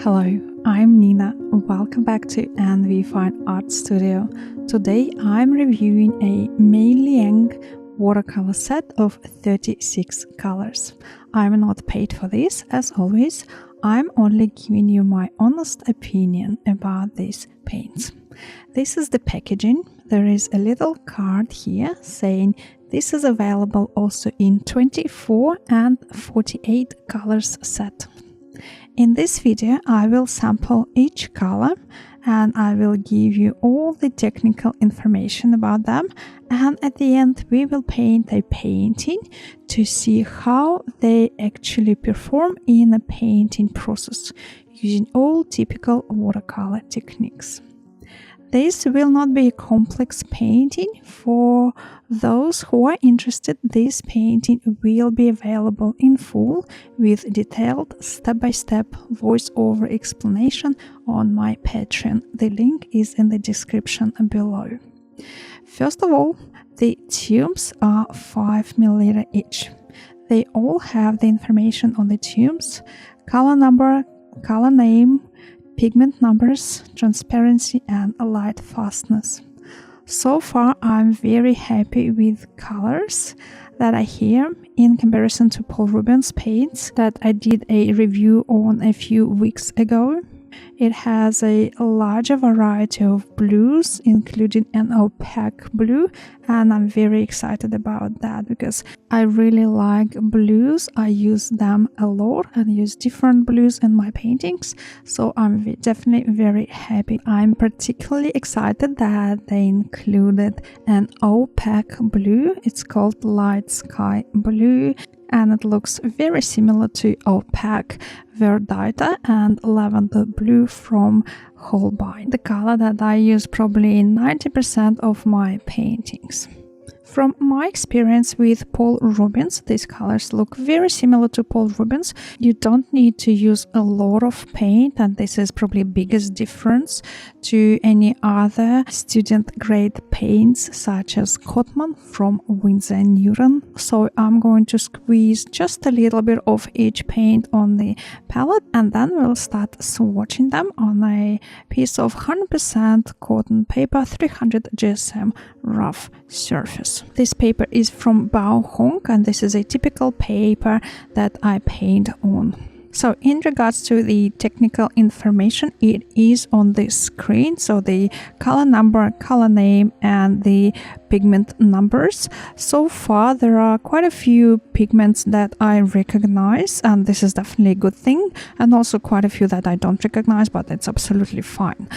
Hello, I'm Nina. Welcome back to NV Fine Art Studio. Today I'm reviewing a MEI LIANG watercolor set of 36 colors. I'm not paid for this, as always. I'm only giving you my honest opinion about these paints. This is the packaging. There is a little card here saying this is available also in 24 and 48 colors set. In this video, I will sample each color and I will give you all the technical information about them, and at the end we will paint a painting to see how they actually perform in a painting process using all typical watercolor techniques. This will not be a complex painting. For those who are interested, this painting will be available in full with detailed step-by-step voice-over explanation on my Patreon. The link is in the description below. First of all, the tubes are 5 ml each. They all have the information on the tubes: color number, color name, pigment numbers, transparency, and light fastness. So far, I'm very happy with colors that are here in comparison to Paul Rubens paints that I did a review on a few weeks ago. It has a larger variety of blues, including an opaque blue, and I'm very excited about that because I really like blues. I use them a lot and use different blues in my paintings, so I'm definitely very happy. I'm particularly excited that they included an opaque blue. It's called Light Sky Blue, and it looks very similar to opaque Verdita and Lavender Blue from Holbein, the color that I use probably in 90% of my paintings. From my experience with Paul Rubens, these colors look very similar to Paul Rubens. You don't need to use a lot of paint, and this is probably the biggest difference to any other student-grade paints such as Cotman from Winsor & Newton. So I'm going to squeeze just a little bit of each paint on the palette, and then we'll start swatching them on a piece of 100% cotton paper, 300 GSM rough surface. This paper is from Bao Hong, and this is a typical paper that I paint on. So in regards to the technical information, it is on the screen. So the color number, color name, and the pigment numbers. So far, there are quite a few pigments that I recognize, and this is definitely a good thing, and also quite a few that I don't recognize, but it's absolutely fine.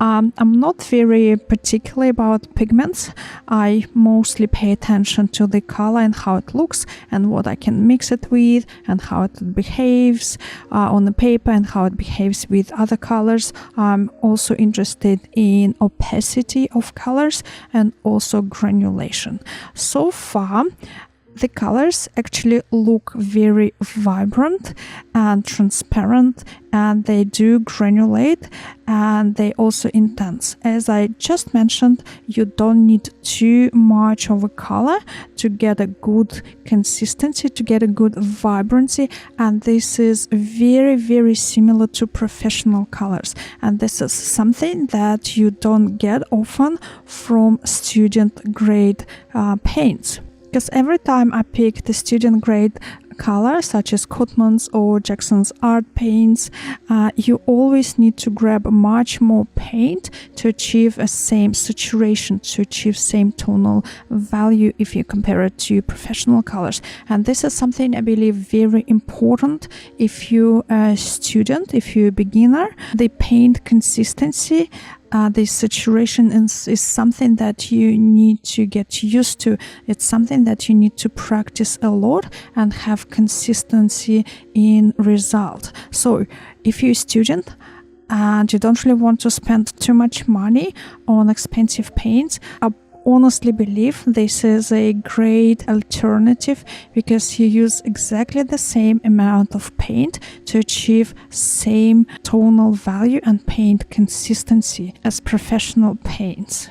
I'm not very particular about pigments. I mostly pay attention to the color and how it looks and what I can mix it with and how it behaves on the paper and how it behaves with other colors. I'm also interested in opacity of colors and also granulation. So far, the colors actually look very vibrant and transparent, and they do granulate, and they also intense. As I just mentioned, you don't need too much of a color to get a good consistency, to get a good vibrancy, and this is very, very similar to professional colors, and this is something that you don't get often from student grade paints. Because every time I pick the student grade color, such as Cotman's or Jackson's art paints, you always need to grab much more paint to achieve a same saturation, to achieve same tonal value if you compare it to professional colors. And this is something I believe very important if you're a student, if you're a beginner. The paint consistency, the saturation is something that you need to get used to. It's something that you need to practice a lot and have consistency in result. So if you're a student and you don't really want to spend too much money on expensive paints, I honestly believe this is a great alternative because you use exactly the same amount of paint to achieve same tonal value and paint consistency as professional paints.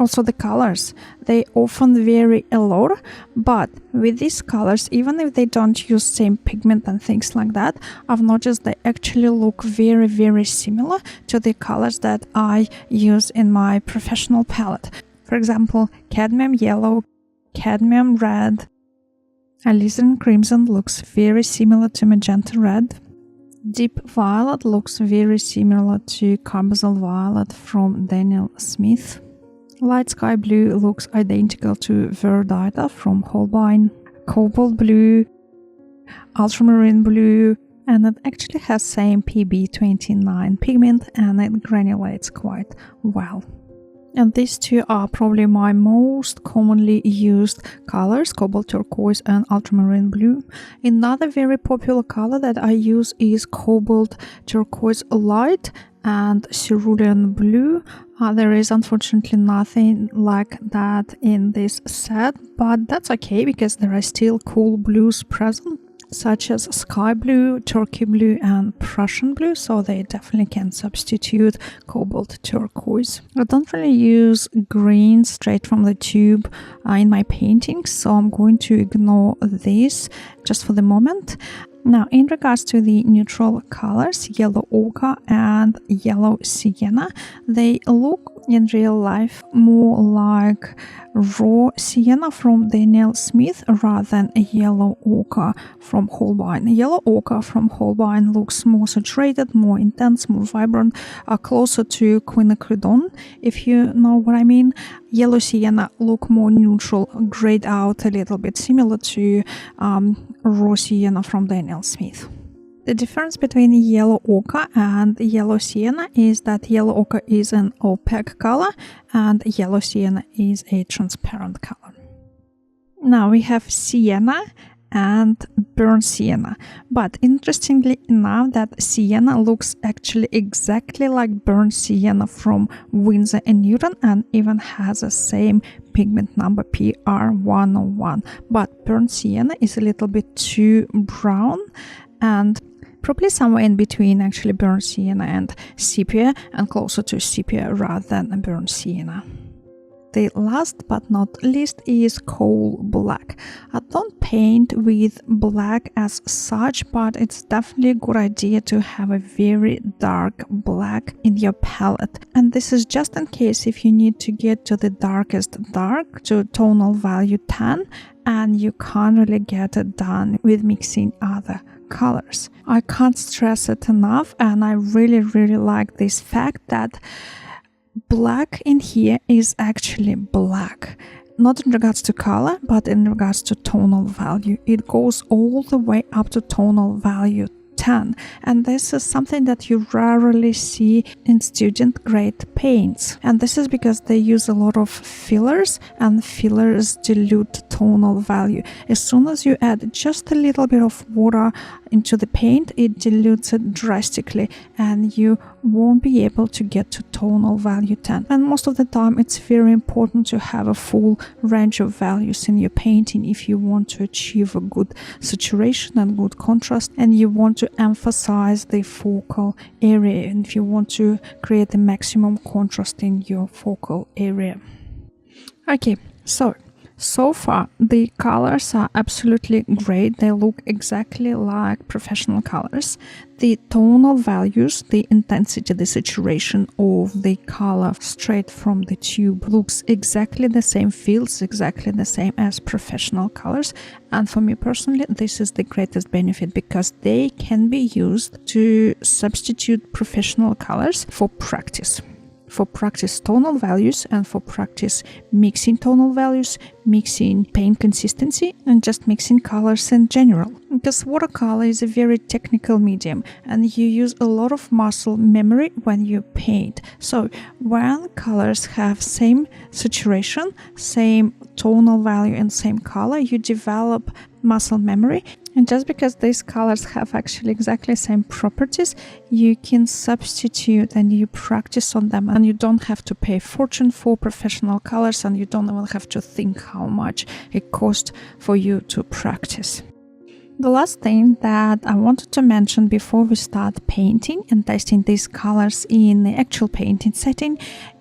Also the colors, they often vary a lot, but with these colors, even if they don't use same pigment and things like that, I've noticed they actually look very, very similar to the colors that I use in my professional palette. For example, cadmium yellow, cadmium red, alizarin crimson looks very similar to magenta red. Deep violet looks very similar to carbazole violet from Daniel Smith. Light sky blue looks identical to Verdita from Holbein. Cobalt blue, ultramarine blue, and it actually has same PB29 pigment and it granulates quite well. And these two are probably my most commonly used colors, cobalt turquoise and ultramarine blue. Another very popular color that I use is cobalt turquoise light and cerulean blue. There is unfortunately nothing like that in this set, but that's okay because there are still cool blues present, such as sky blue, turkey blue and Prussian blue, so they definitely can substitute cobalt turquoise. I don't really use green straight from the tube in my paintings, so I'm going to ignore this just for the moment. Now, in regards to the neutral colors, yellow ochre and yellow sienna, they look in real life more like raw sienna from Daniel Smith rather than a yellow ochre from Holbein. Yellow ochre from Holbein looks more saturated, more intense, more vibrant, closer to quinacridone, if you know what I mean. Yellow sienna look more neutral, grayed out a little bit, similar to raw sienna from Daniel Smith. The difference between yellow ochre and yellow sienna is that yellow ochre is an opaque color and yellow sienna is a transparent color. Now we have sienna and burnt sienna, but interestingly enough that sienna looks actually exactly like burnt sienna from Winsor & Newton and even has the same pigment number PR101, but burnt sienna is a little bit too brown and probably somewhere in between actually burnt sienna and sepia, and closer to sepia rather than burnt sienna. The last but not least is coal black. I don't paint with black as such, but it's definitely a good idea to have a very dark black in your palette. And this is just in case if you need to get to the darkest dark, to tonal value 10, and you can't really get it done with mixing other colors. I can't stress it enough, and I really like this fact that black in here is actually black, not in regards to color but in regards to tonal value. It goes all the way up to tonal value 10, and this is something that you rarely see in student grade paints, and this is because they use a lot of fillers, and fillers dilute tonal value. As soon as you add just a little bit of water into the paint, it dilutes it drastically and you won't be able to get to tonal value 10. And most of the time it's very important to have a full range of values in your painting if you want to achieve a good saturation and good contrast, and you want to emphasize the focal area, and if you want to create the maximum contrast in your focal area. Okay, so far the colors are absolutely great. They look exactly like professional colors. The tonal values, the intensity, the saturation of the color straight from the tube looks exactly the same, feels exactly the same as professional colors. And for me personally, this is the greatest benefit because they can be used to substitute professional colors for practice. For practice tonal values and for practice mixing tonal values, mixing paint consistency, and just mixing colors in general. Because watercolor is a very technical medium and you use a lot of muscle memory when you paint. So when colors have same saturation, same tonal value and same color, you develop muscle memory. And just because these colors have actually exactly the same properties, you can substitute and you practice on them, and you don't have to pay a fortune for professional colors, and you don't even have to think how much it costs for you to practice. The last thing that I wanted to mention before we start painting and testing these colors in the actual painting setting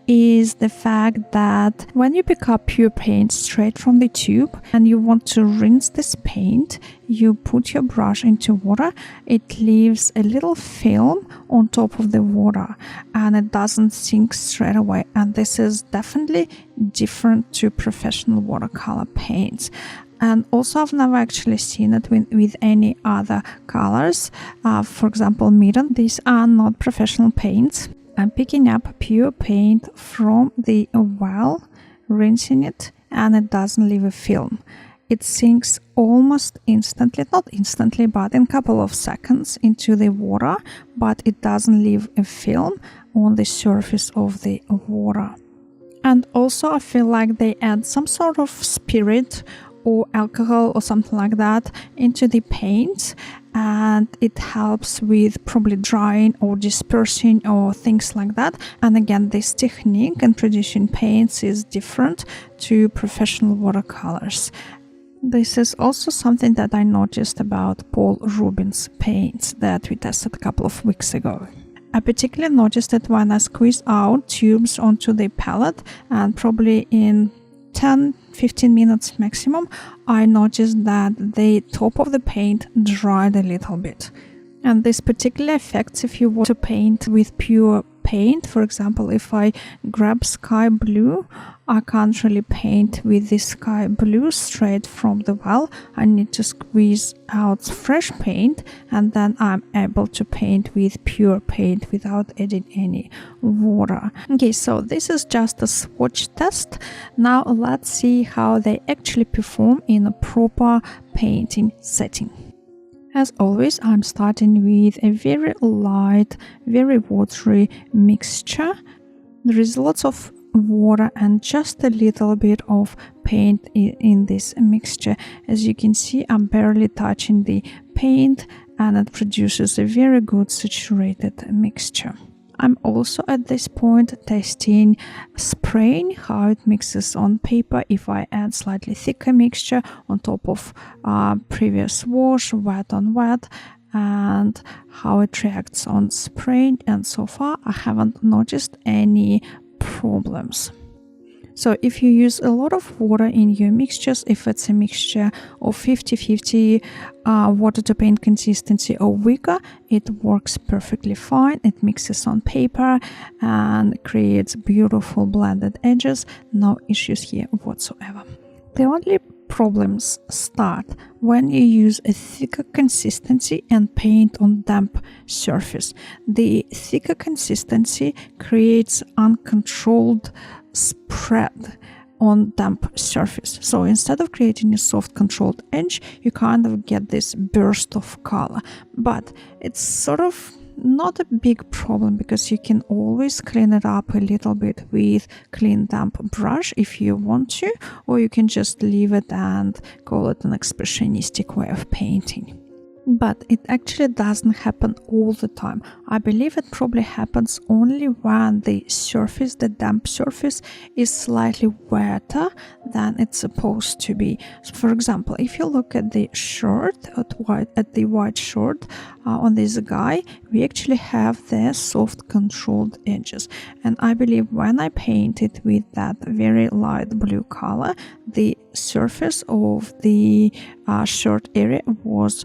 is the fact that when you pick up pure paint straight from the tube and you want to rinse this paint, you put your brush into water, it leaves a little film on top of the water and it doesn't sink straight away. And this is definitely different to professional watercolor paints. And also I've never actually seen it with any other colors. For example, Midden, these are not professional paints. I'm picking up pure paint from the well, rinsing it, and it doesn't leave a film. It sinks almost instantly, not instantly, but in a couple of seconds into the water, but it doesn't leave a film on the surface of the water. And also I feel like they add some sort of spirit or alcohol or something like that into the paint, and it helps with probably drying or dispersing or things like that. And again, this technique in producing paints is different to professional watercolors. This is also something that I noticed about Paul Rubin's paints that we tested a couple of weeks ago. I particularly noticed it when I squeezed out tubes onto the palette, and probably in 10-15 minutes maximum, I noticed that the top of the paint dried a little bit. And this particularly affects if you want to paint with pure paint. For example, if I grab sky blue, I can't really paint with this sky blue straight from the well. I need to squeeze out fresh paint, and then I'm able to paint with pure paint without adding any water. Okay, so this is just a swatch test. Now let's see how they actually perform in a proper painting setting. As always, I'm starting with a very light, very watery mixture. There is lots of water and just a little bit of paint in this mixture. As you can see, I'm barely touching the paint and it produces a very good saturated mixture. I'm also at this point testing spraying, how it mixes on paper if I add slightly thicker mixture on top of previous wash, wet on wet, and how it reacts on spraying. And so far I haven't noticed any problems. So if you use a lot of water in your mixtures, if it's a mixture of 50-50 water to paint consistency or weaker, it works perfectly fine. It mixes on paper and creates beautiful blended edges. No issues here whatsoever. The only problems start when you use a thicker consistency and paint on damp surface. The thicker consistency creates uncontrolled spread on damp surface. So instead of creating a soft controlled edge, you kind of get this burst of color. But it's sort of not a big problem because you can always clean it up a little bit with clean damp brush if you want to, or you can just leave it and call it an expressionistic way of painting. But it actually doesn't happen all the time. I believe it probably happens only when the surface, the damp surface, is slightly wetter than it's supposed to be. So for example, if you look at the shirt, at the white shirt on this guy, we actually have the soft controlled edges. And I believe when I painted with that very light blue color, the surface of the shirt area was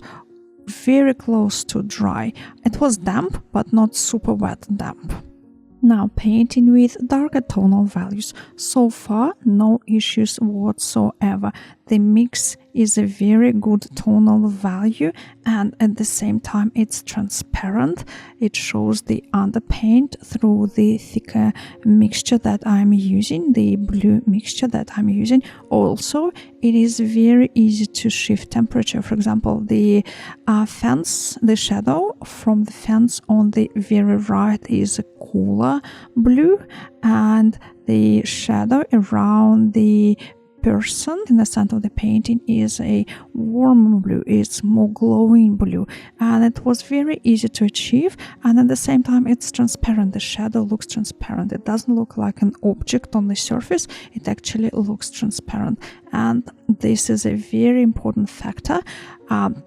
very close to dry. It was damp, but not super wet damp. Now painting with darker tonal values. So far, no issues whatsoever. The mix is a very good tonal value, and at the same time it's transparent. It shows the underpaint through the thicker mixture that I'm using, the blue mixture that I'm using. Also, it is very easy to shift temperature. For example, the fence, the shadow from the fence on the very right is a cooler blue, and the shadow around the person in the center of the painting is a warm blue. It's more glowing blue, and it was very easy to achieve, and at the same time it's transparent. The shadow looks transparent. It doesn't look like an object on the surface. It actually looks transparent, and this is a very important factor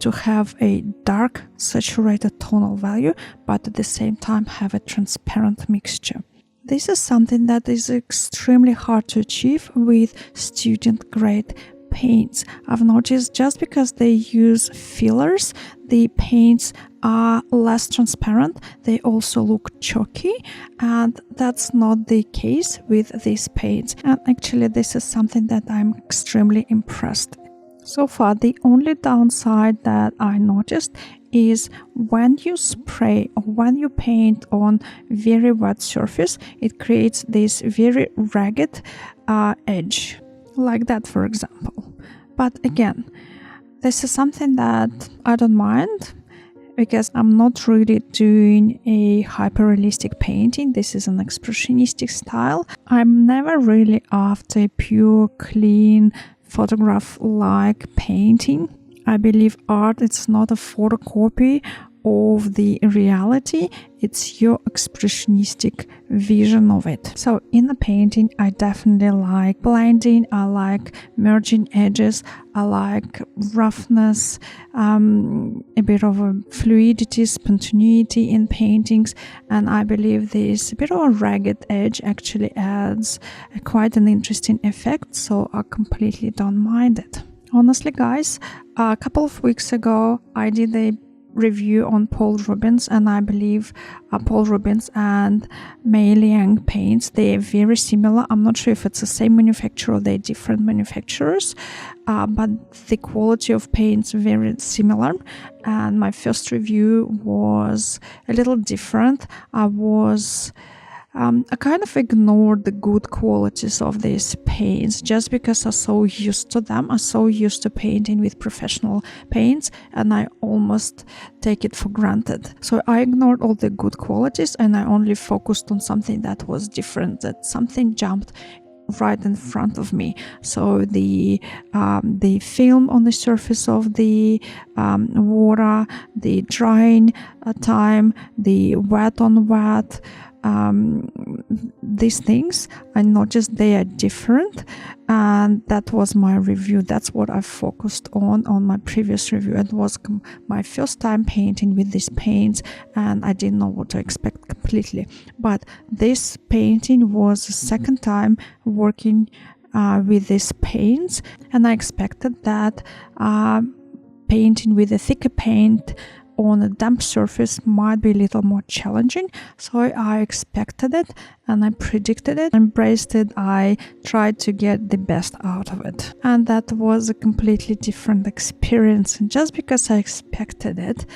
to have a dark saturated tonal value, but at the same time have a transparent mixture. This is something that is extremely hard to achieve with student grade paints. I've noticed just because they use fillers, the paints are less transparent. They also look chalky, and that's not the case with these paints. And actually, this is something that I'm extremely impressed. So far, the only downside that I noticed is when you spray or when you paint on very wet surface, it creates this very ragged edge, like that, for example. But again, this is something that I don't mind because I'm not really doing a hyper-realistic painting. This is an expressionistic style. I'm never really after pure, clean, photograph-like painting. I believe art is not a photocopy of the reality, it's your expressionistic vision of it. So in the painting, I definitely like blending, I like merging edges, I like roughness, a bit of a fluidity, spontaneity in paintings, and I believe this bit of a ragged edge actually adds quite an interesting effect, so I completely don't mind it. Honestly, guys, a couple of weeks ago, I did a review on Paul Rubens, and I believe Paul Rubens and MEI LIANG paints, they're very similar. I'm not sure if it's the same manufacturer or they're different manufacturers, but the quality of paints very similar. And my first review was a little different. I kind of ignored the good qualities of these paints just because I'm so used to them. I'm so used to painting with professional paints, and I almost take it for granted. So I ignored all the good qualities and I only focused on something that was different, that something jumped right in front of me. So the film on the surface of the water, the drying time, the wet on wet, these things, I noticed they are different, and that was my review. That's what I focused on my previous review. It was my first time painting with these paints, and I didn't know what to expect completely. But this painting was the second time working with these paints, and I expected that painting with a thicker paint on a damp surface might be a little more challenging, so I expected it and I predicted it, embraced it. I tried to get the best out of it, and that was a completely different experience. And just because I expected it,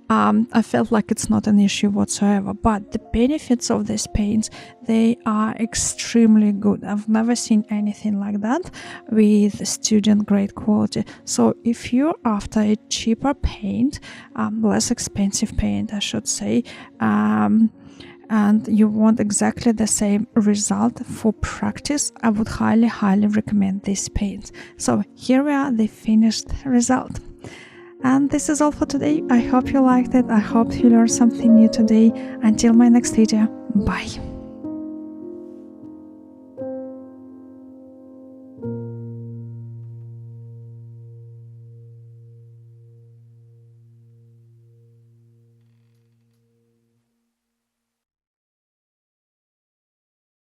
I felt like it's not an issue whatsoever. But the benefits of these paints, they are extremely good. I've never seen anything like that with student grade quality. So if you're after a cheaper paint, less expensive paint I should say, and you want exactly the same result for practice, I would highly recommend these paints. So here we are, the finished result. And this is all for today. I hope you liked it. I hope you learned something new today. Until my next video, bye.